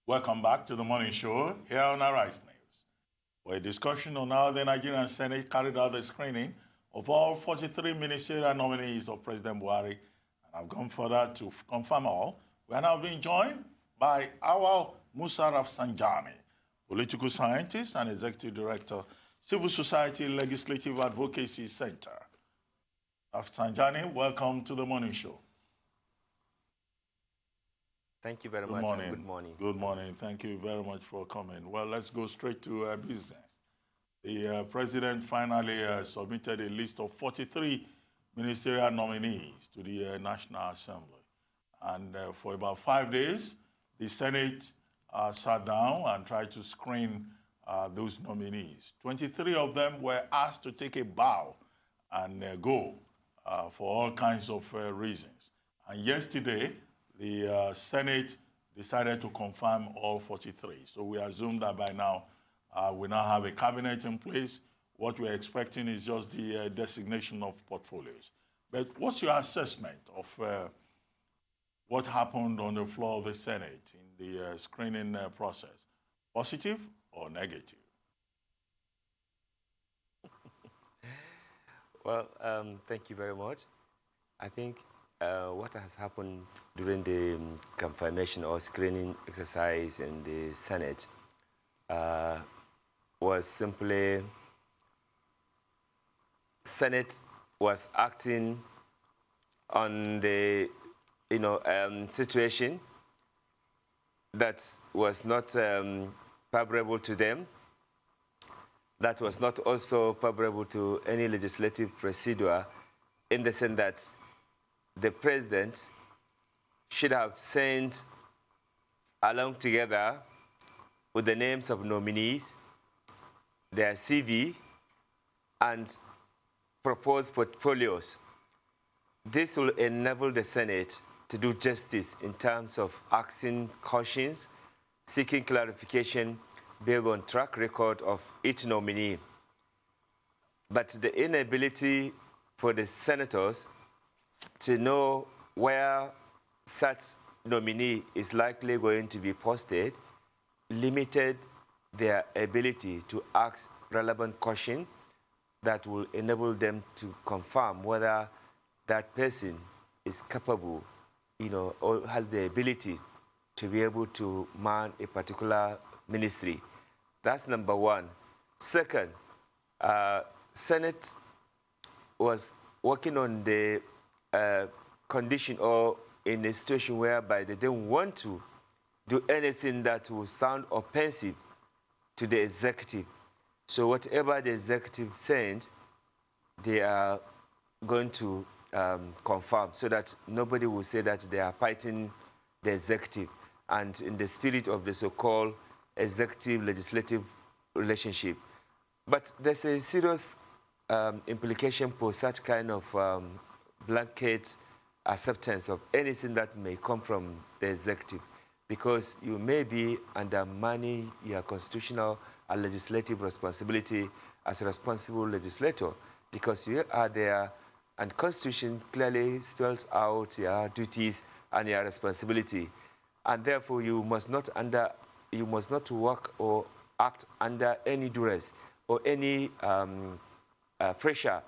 Welcome back to the morning show here on Arise News, where a discussion on how the Nigerian Senate carried out the screening of all 43 ministerial nominees of President Buhari. And I've gone further to confirm all. We are now being joined by Auwal Rafsanjani, political scientist and executive director, Civil Society Legislative Advocacy Center. Rafsanjani, welcome to the morning show. Thank you very much. Morning. Good morning. Good morning. Thank you very much for coming. Well, let's go straight to business. The president finally submitted a list of 43 ministerial nominees to the National Assembly. And for about 5 days, the Senate sat down and tried to screen those nominees. 23 of them were asked to take a bow and go for all kinds of reasons. And yesterday, the Senate decided to confirm all 43. So we assume that by now, we now have a cabinet in place. What we're expecting is just the designation of portfolios. But what's your assessment of what happened on the floor of the Senate in the screening process? Positive or negative? Well, thank you very much. I think what has happened during the confirmation or screening exercise in the Senate was simply Senate was acting on the situation that was not favorable to them, that was not also favorable to any legislative procedure, in the sense that the president should have sent along together with the names of nominees, their CV, and proposed portfolios. This will enable the Senate to do justice in terms of asking questions, seeking clarification based on track record of each nominee. But the inability for the senators to know where such nominee is likely going to be posted limited their ability to ask relevant questions that will enable them to confirm whether that person is capable, or has the ability to be able to man a particular ministry. That's number one. Second, Senate was working on the condition or in a situation whereby they didn't want to do anything that would sound offensive to the executive. So whatever the executive said, they are going to confirm so that nobody will say that they are fighting the executive, and in the spirit of the so-called executive-legislative relationship. But there's a serious implication for such kind of blanket acceptance of anything that may come from the executive, because you may be undermining your constitutional and legislative responsibility as a responsible legislator, because you are there and Constitution clearly spells out your duties and your responsibility, and therefore you must not work or act under any duress or any pressure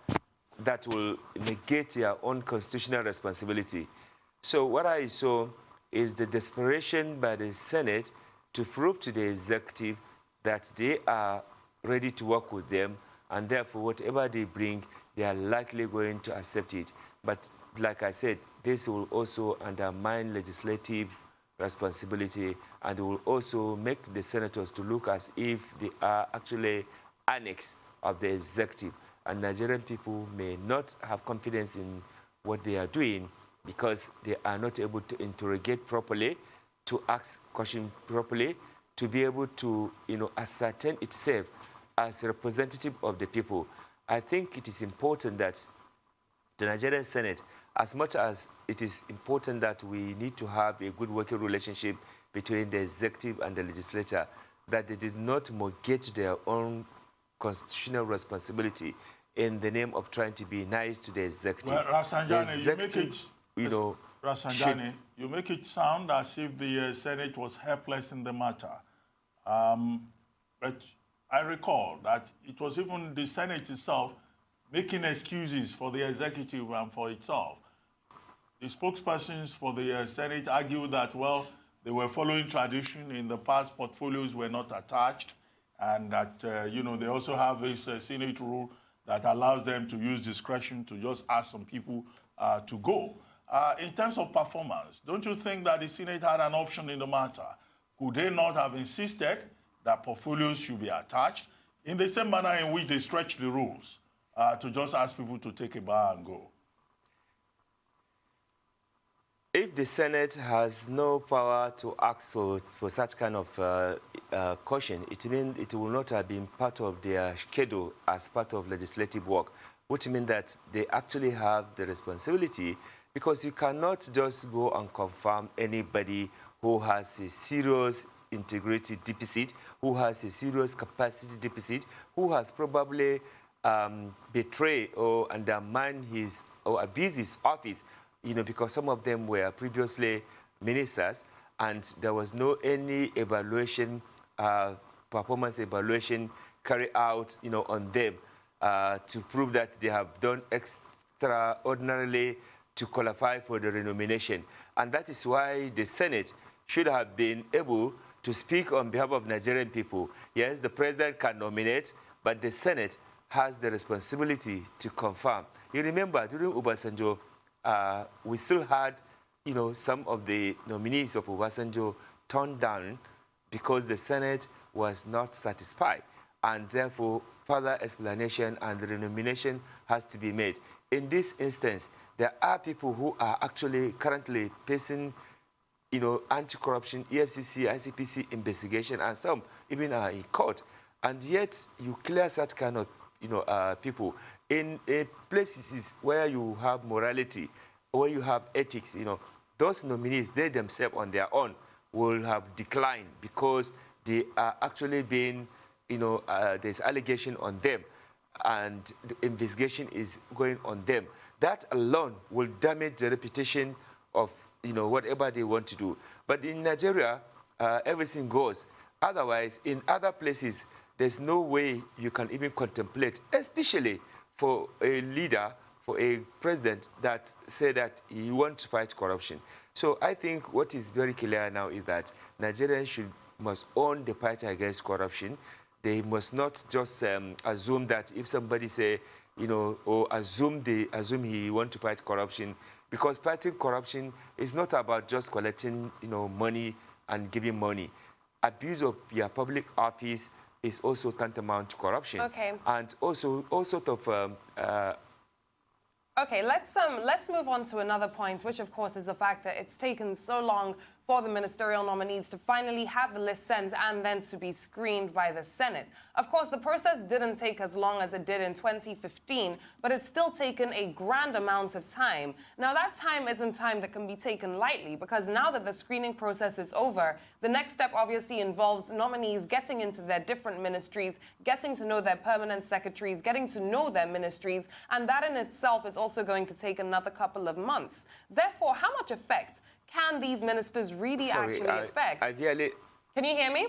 that will negate your own constitutional responsibility. So what I saw is the desperation by the Senate to prove to the executive that they are ready to work with them, and therefore whatever they bring, they are likely going to accept it. But like I said, this will also undermine legislative responsibility, and it will also make the senators to look as if they are actually annex of the executive. And Nigerian people may not have confidence in what they are doing because they are not able to interrogate properly, to ask questions properly, to be able to ascertain itself as a representative of the people. I think it is important that the Nigerian Senate, as much as it is important that we need to have a good working relationship between the executive and the legislature, that they did not mortgage their own constitutional responsibility in the name of trying to be nice to the executive. Well, Rafsanjani, the executive, Rafsanjani, you make it sound as if the Senate was helpless in the matter. But I recall that it was even the Senate itself making excuses for the executive and for itself. The spokespersons for the Senate argued that, well, they were following tradition. In the past, portfolios were not attached, and that, you know, they also have this Senate rule that allows them to use discretion to just ask some people to go. In terms of performance, don't you think that the Senate had an option in the matter? Could they not have insisted that portfolios should be attached in the same manner in which they stretch the rules to just ask people to take a bow and go? If the Senate has no power to ask for such kind of caution, it means it will not have been part of their schedule as part of legislative work, which means that they actually have the responsibility, because you cannot just go and confirm anybody who has a serious integrity deficit, who has a serious capacity deficit, who has probably betrayed or undermined his or abused his office, you know, because some of them were previously ministers, and there was no any evaluation, performance evaluation carried out, you know, on them to prove that they have done extraordinarily to qualify for the renomination. And that is why the Senate should have been able to speak on behalf of Nigerian people. Yes, the president can nominate, but the Senate has the responsibility to confirm. You remember, during Obasanjo, we still had, you know, some of the nominees of Obasanjo turned down because the Senate was not satisfied, and therefore further explanation and the renomination has to be made. In this instance, there are people who are actually currently facing, you know, anti-corruption, EFCC, ICPC investigation, and some even are in court. And yet you clear such kind of, you know, people in places where you have morality, where you have ethics. You know, those nominees, they themselves on their own will have declined because they are actually being, you know, there's allegation on them, and the investigation is going on them. That alone will damage the reputation of, you know, whatever they want to do. But in Nigeria, everything goes. Otherwise, in other places, there's no way you can even contemplate, especially for a leader, for a president that said that he wants to fight corruption. So I think what is very clear now is that Nigerians must own the fight against corruption. They must not just assume that if somebody say, you know, or assume he wants to fight corruption, because fighting corruption is not about just collecting, you know, money and giving money. Abuse of your public office is also tantamount to corruption. Okay. And also all sort of. Okay, let's move on to another point, which of course is the fact that it's taken so long for the ministerial nominees to finally have the list sent and then to be screened by the Senate. Of course, the process didn't take as long as it did in 2015, but it's still taken a grand amount of time. Now, that time isn't time that can be taken lightly, because now that the screening process is over, the next step obviously involves nominees getting into their different ministries, getting to know their permanent secretaries, getting to know their ministries, and that in itself is also going to take another couple of months. Therefore, how much effect can these ministers really actually affect? Can you hear me?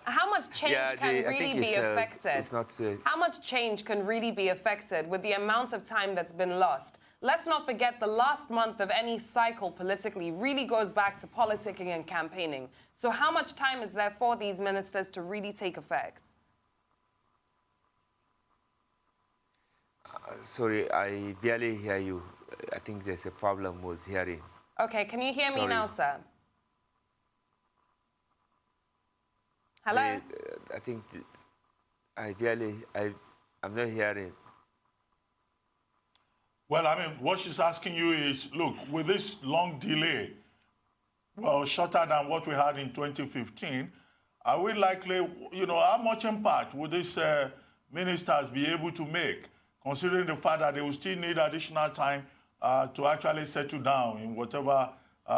How much change can really be affected? How much change can really be affected with the amount of time that's been lost? Let's not forget the last month of any cycle politically really goes back to politicking and campaigning. So how much time is there for these ministers to really take effect? Sorry, I barely hear you. I think there's a problem with hearing. Okay, can you hear me now, sir? Hello? I think I'm not hearing. Well, I mean, what she's asking you is, look, with this long delay, well, shorter than what we had in 2015, are we likely, you know, how much impact would these ministers be able to make, considering the fact that they will still need additional time to actually settle down in whatever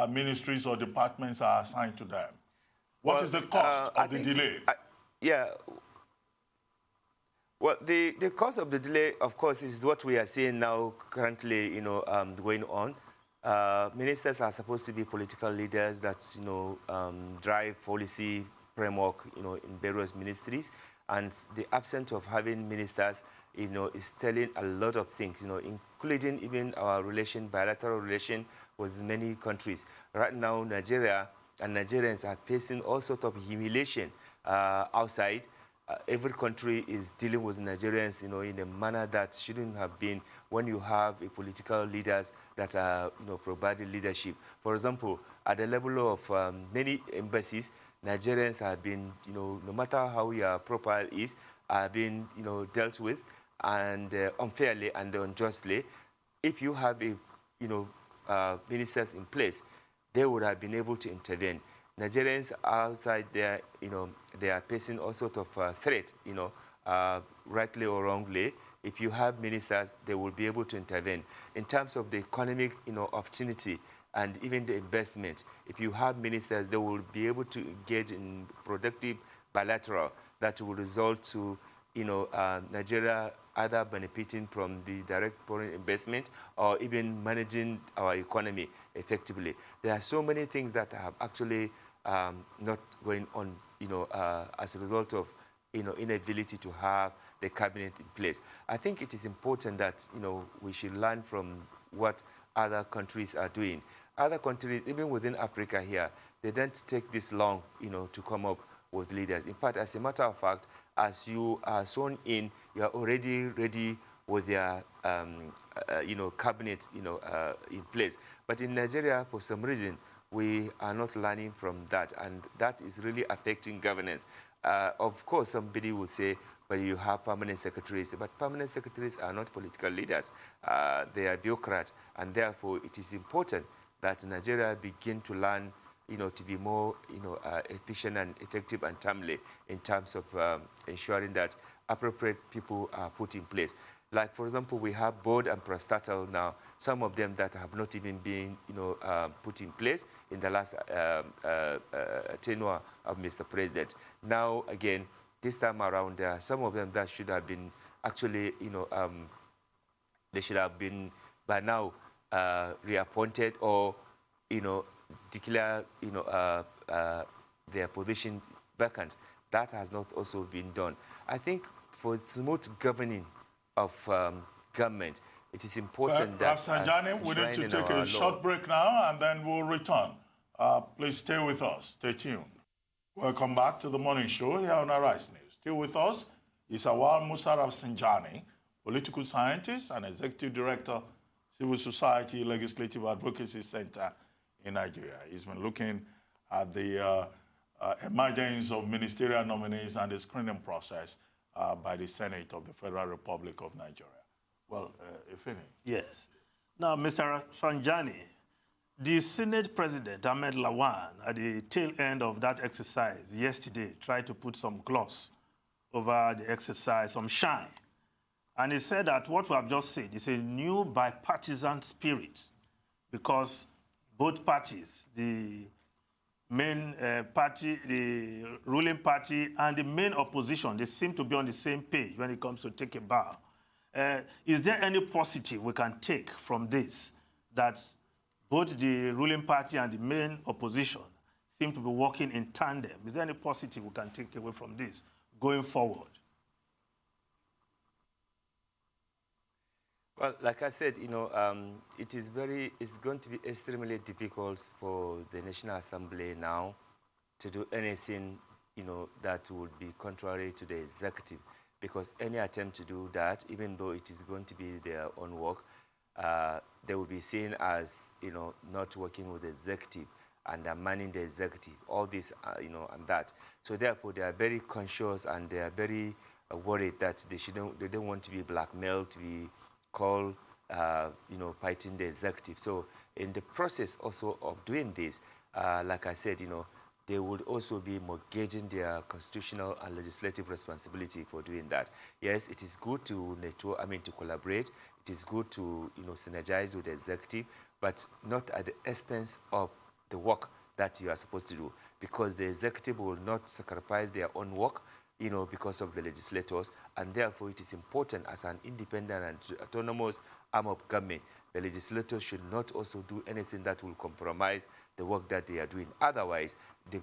ministries or departments are assigned to them? What is the cost of the delay? Well, the cause of the delay, of course, is what we are seeing now currently, going on. Ministers are supposed to be political leaders that, drive policy framework, in various ministries. And the absence of having ministers, is telling a lot of things, including even our bilateral relation with many countries. Right now, Nigeria and Nigerians are facing all sorts of humiliation outside. Every country is dealing with Nigerians, in a manner that shouldn't have been when you have a political leaders that are, providing leadership. For example, at the level of many embassies, Nigerians have been, no matter how your profile is, are being, dealt with and unfairly and unjustly. If you have ministers in place, they would have been able to intervene. Nigerians outside there, they are facing all sorts of threat, rightly or wrongly. If you have ministers, they will be able to intervene. In terms of the economic, opportunity and even the investment, if you have ministers, they will be able to engage in productive bilateral that will result to, Nigeria either benefiting from the direct foreign investment or even managing our economy effectively. There are so many things that have actually not going on, as a result of, inability to have the cabinet in place. I think it is important that, we should learn from what other countries are doing. Other countries, even within Africa here, they don't take this long, to come up with leaders. In fact, as a matter of fact, as you are sworn in, you are already ready with your, cabinet, in place. But in Nigeria, for some reason, we are not learning from that, and that is really affecting governance. Of course, somebody will say, but you have permanent secretaries, but permanent secretaries are not political leaders. They are bureaucrats, and therefore it is important that Nigeria begin to learn, to be more, efficient and effective and timely in terms of ensuring that appropriate people are put in place. Like, for example, we have board and parastatal now, some of them that have not even been, put in place in the last tenure of Mr. President. Now, again, this time around, there are some of them that should have been actually, they should have been by now reappointed or, declare, their position vacant. That has not also been done. I think for smooth governing of government, it is important that... Rafsanjani, we need to take a short break now, and then we'll return. Please stay with us. Stay tuned. Welcome back to the morning show here on Arise News. Still with us is Auwal Rafsanjani, political scientist and executive director, Civil Society Legislative Advocacy Center in Nigeria. He's been looking at the emergence of ministerial nominees and the screening process by the Senate of the Federal Republic of Nigeria. Well, Ifeni. Yes. Now, Mr. Rafsanjani, the Senate President, Ahmed Lawan, at the tail end of that exercise yesterday, tried to put some gloss over the exercise, some shine. And he said that what we have just said is a new bipartisan spirit because both parties, the main party, the ruling party, and the main opposition, they seem to be on the same page when it comes to take a bow. Is there any positive we can take from this, that both the ruling party and the main opposition seem to be working in tandem? Is there any positive we can take away from this going forward? Well, like I said, it's going to be extremely difficult for the National Assembly now to do anything, that would be contrary to the executive, because any attempt to do that, even though it is going to be their own work, they will be seen as, not working with the executive and undermining the executive, all this, and that. So therefore, they are very conscious and they are very worried that they don't want to be blackmailed, to be called, fighting the executive. So in the process also of doing this, like I said, they would also be mortgaging their constitutional and legislative responsibility for doing that. Yes, it is good to to collaborate. It is good to, synergize with the executive, but not at the expense of the work that you are supposed to do, because the executive will not sacrifice their own work because of the legislators, and therefore it is important as an independent and autonomous arm of government, the legislators should not also do anything that will compromise the work that they are doing. Otherwise, the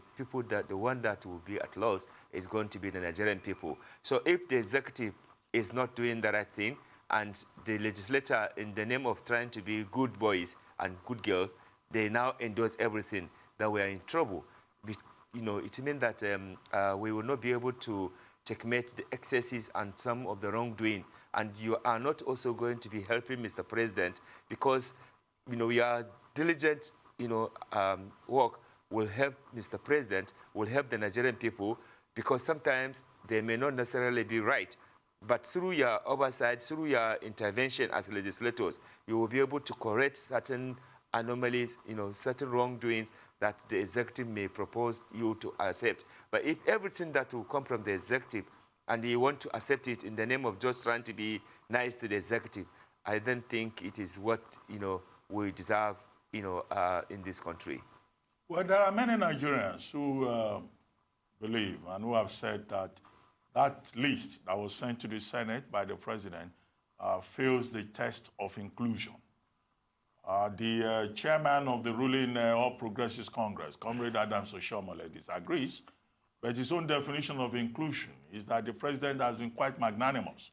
one that will be at loss is going to be the Nigerian people. So if the executive is not doing the right thing, and the legislator, in the name of trying to be good boys and good girls, they now endorse everything, that we are in trouble. It means that we will not be able to checkmate the excesses and some of the wrongdoing. And you are not also going to be helping Mr. President, because your diligent work will help Mr. President, will help the Nigerian people, because sometimes they may not necessarily be right. But through your oversight, through your intervention as legislators, you will be able to correct certain anomalies, certain wrongdoings that the executive may propose you to accept. But if everything that will come from the executive and you want to accept it in the name of just trying to be nice to the executive, I don't think it is what we deserve in this country. Well, there are many Nigerians who believe and who have said that that list that was sent to the Senate by the president fails the test of inclusion. The chairman of the ruling All Progressives Congress, Comrade Adams Oshiomhole, disagrees, but his own definition of inclusion is that the president has been quite magnanimous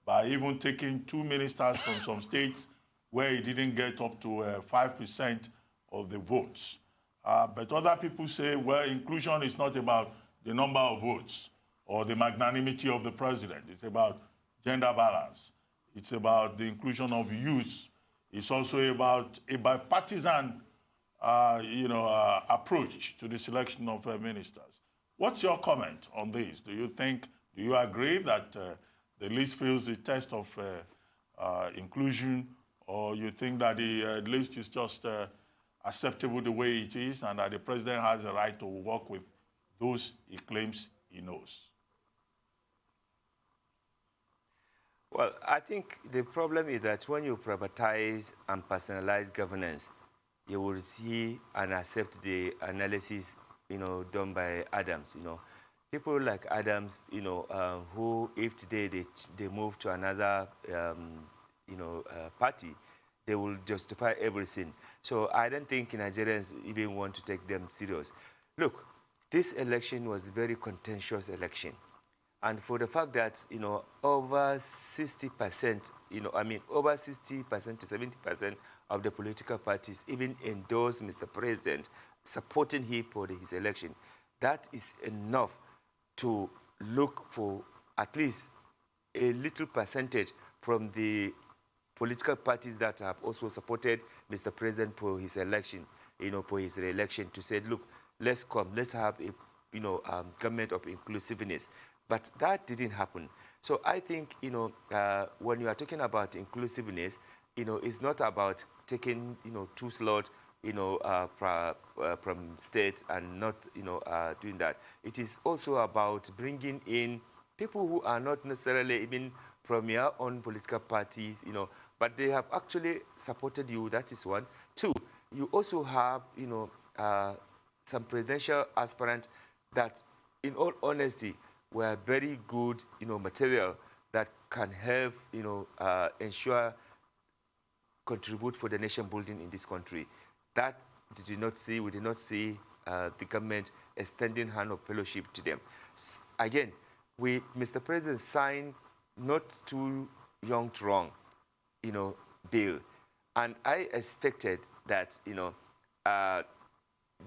by even taking 2 ministers from some states where he didn't get up to 5% of the votes. But other people say, well, inclusion is not about the number of votes or the magnanimity of the president. It's about gender balance. It's about the inclusion of youth. It's also about a bipartisan, approach to the selection of ministers. What's your comment on this? Do you agree that the list fails the test of inclusion, or you think that the list is just acceptable the way it is, and that the president has a right to work with those he claims he knows? Well, I think the problem is that when you privatize and personalize governance, you will see and accept the analysis, done by Adams. People like Adams, who if today they move to another, party, they will justify everything. So I don't think Nigerians even want to take them serious. Look, this election was a very contentious election. And for the fact that, over 60%, over 60% to 70% of the political parties even endorsed Mr. President, supporting him for his election, that is enough to look for at least a little percentage from the political parties that have also supported Mr. President for his election, for his re-election, to say, look, let's have a, government of inclusiveness. But that didn't happen. So I think, when you are talking about inclusiveness, it's not about taking, 2 slots, from states and not, doing that. It is also about bringing in people who are not necessarily even from your own political parties, but they have actually supported you. That is one. 2, you also have, some presidential aspirants that, in all honesty, were very good, material that can help, contribute for the nation building in this country. That we did not see the government extending hand of fellowship to them. Again, Mr. President signed not too young to wrong, bill. And I expected that,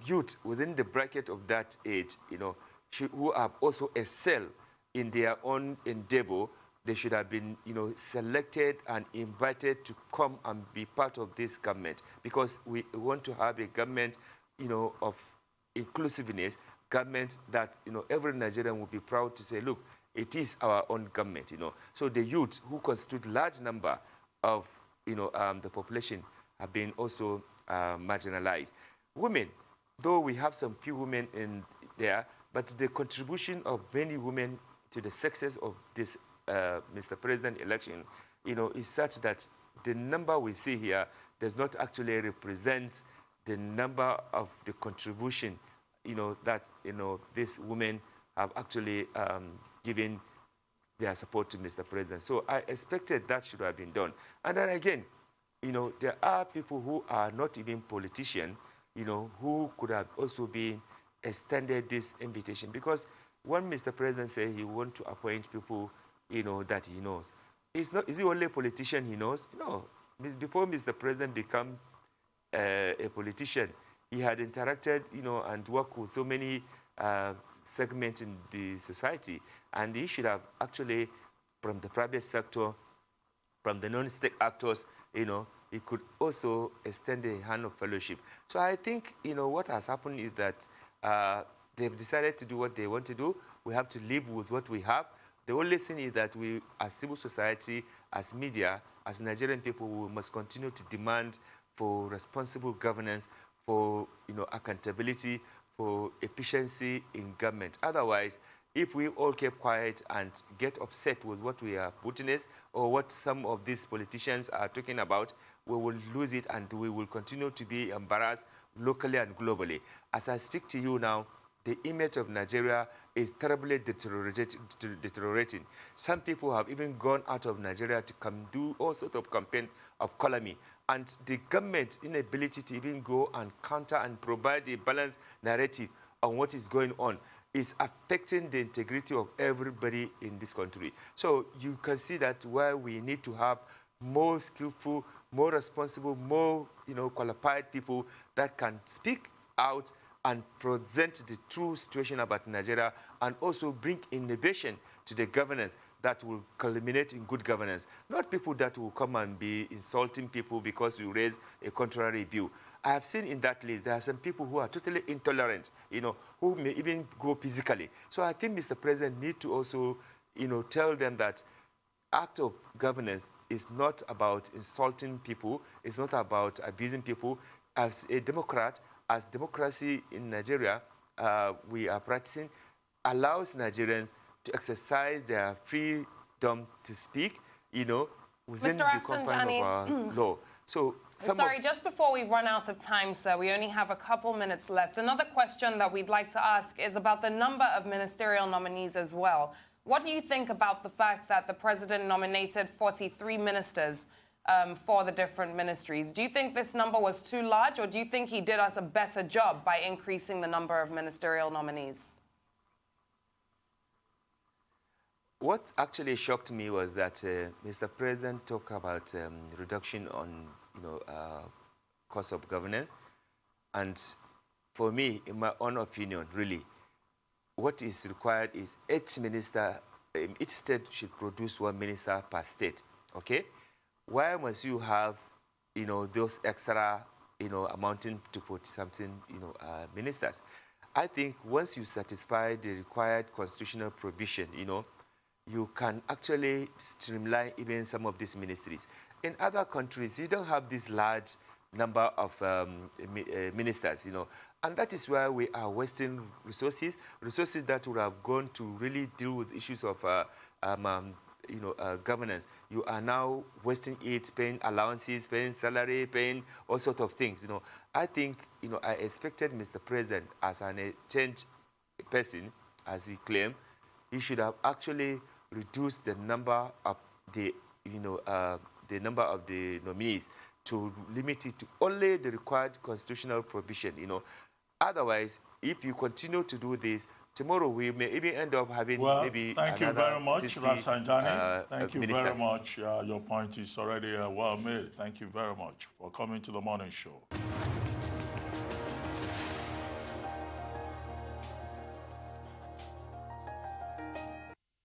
youth within the bracket of that age, who have also excelled in their own endeavor, they should have been, selected and invited to come and be part of this government, because we want to have a government, of inclusiveness, government that, every Nigerian will be proud to say, look, it is our own government, So the youth, who constitute large number of, the population, have been also marginalized. Women, though we have some few women in there, but the contribution of many women to the success of this Mr. President election, is such that the number we see here does not actually represent the number of the contribution, that, these women have actually giving their support to Mr. President. So I expected that should have been done. And then again, there are people who are not even politicians, who could have also been extended this invitation. Because when Mr. President said he wants to appoint people, that he knows, is he only a politician he knows? No. Before Mr. President became a politician, he had interacted, and worked with so many segments in the society. And he should have actually, from the private sector, from the non-state actors, he could also extend a hand of fellowship. So I think, what has happened is that they've decided to do what they want to do. We have to live with what we have. The only thing is that we, as civil society, as media, as Nigerian people, we must continue to demand for responsible governance, for accountability, for efficiency in government. Otherwise, if we all keep quiet and get upset with what we are witnessing or what some of these politicians are talking about, we will lose it and we will continue to be embarrassed locally and globally. As I speak to you now, the image of Nigeria is terribly deteriorating. Some people have even gone out of Nigeria to come do all sorts of campaign of calumny. And the government's inability to even go and counter and provide a balanced narrative on what is going on is affecting the integrity of everybody in this country. So you can see that where we need to have more skillful, more responsible, more qualified people that can speak out and present the true situation about Nigeria and also bring innovation to the governance that will culminate in good governance. Not people that will come and be insulting people because you raise a contrary view. I have seen in that list, there are some people who are totally intolerant, who may even go physically. So I think Mr. President needs to also, tell them that act of governance is not about insulting people, it's not about abusing people. As a Democrat, as democracy in Nigeria, we are practicing, allows Nigerians to exercise their freedom to speak, within the confines of our law. So, sorry, just before we run out of time, sir, we only have a couple minutes left. Another question that we'd like to ask is about the number of ministerial nominees as well. What do you think about the fact that the president nominated 43 ministers for the different ministries? Do you think this number was too large, or do you think he did us a better job by increasing the number of ministerial nominees? What actually shocked me was that Mr. President talked about reduction on, cost of governance. And for me, in my own opinion, really, what is required is each state should produce one minister per state, okay? Why must you have, those extra, amounting to 40-something, ministers? I think once you satisfy the required constitutional provision, you can actually streamline even some of these ministries. In other countries, you don't have this large number of ministers, and that is why we are wasting resources that would have gone to really deal with issues of governance. You are now wasting it, paying allowances, paying salary, paying all sorts of things. I think, I expected Mr. President as a change person, as he claimed, he should have actually reduced the number of the nominees to limit it to only the required constitutional provision. Otherwise, if you continue to do this, tomorrow we may even end up having maybe thank you very much, 60, Rafsanjani. Thank you ministers. very much. Your point is already well made. Thank you very much for coming to the morning show.